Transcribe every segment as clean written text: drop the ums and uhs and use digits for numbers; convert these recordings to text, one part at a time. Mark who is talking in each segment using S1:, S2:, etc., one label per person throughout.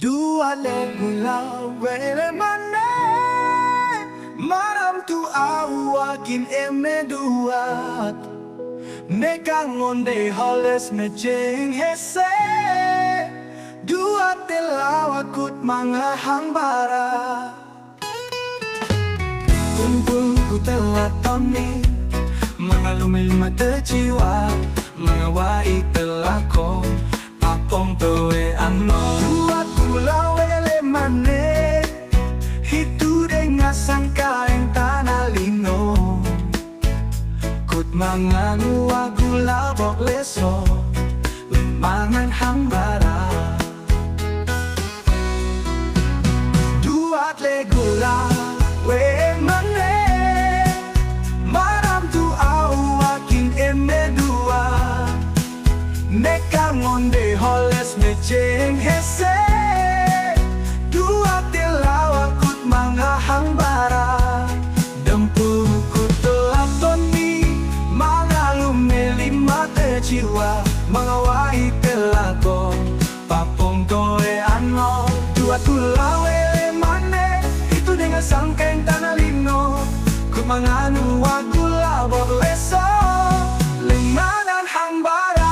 S1: Dua legula wele mane maram tu awakin emeduat nekang onde holes mejeng hese dua telawakut mga hangbara kumpul ku telatoni mga lumilma terjiwa mga wai telako apong towe ano dua kula wele mane hitu dengan sangka yang tanah lino kut mga nuwa gula bok leso lemangan hangbara dua legula we mane maram tu awakin emedua nekang onde holes mejeng hese dua tilawakut mga hangbara dempu kutelatoni mga lumelima terjiwa mga wai telako papong toe ano dua tulawe mane itu dengan sangkeng tanah lino ku mga nuwa gula bok leso lenganan hangbara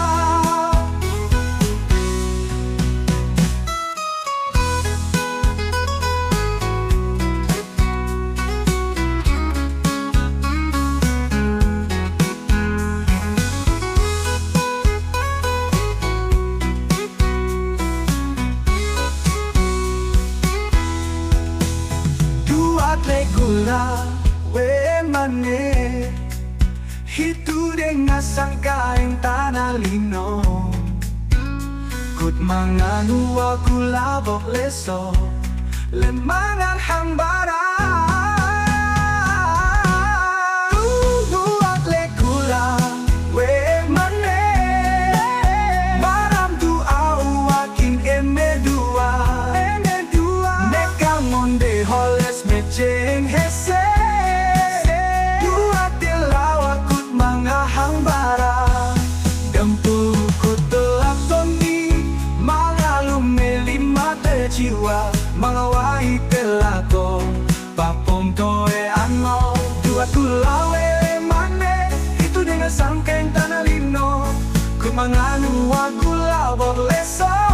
S1: legula we mane hitu dengan sangka yang tanah lino kut mga nuwa gula bok leso lemangan hangbara dua legula we mane maram tu awakin emedua nekang onde holes mejeng hese dua tilawakut mga hangbara dempu kutelatoni mga lumelima terjiwa mga wai telako papong toe ano dua tulawe mane itu dengan sangkeng tanah lino ku mga nuwa gula bok leso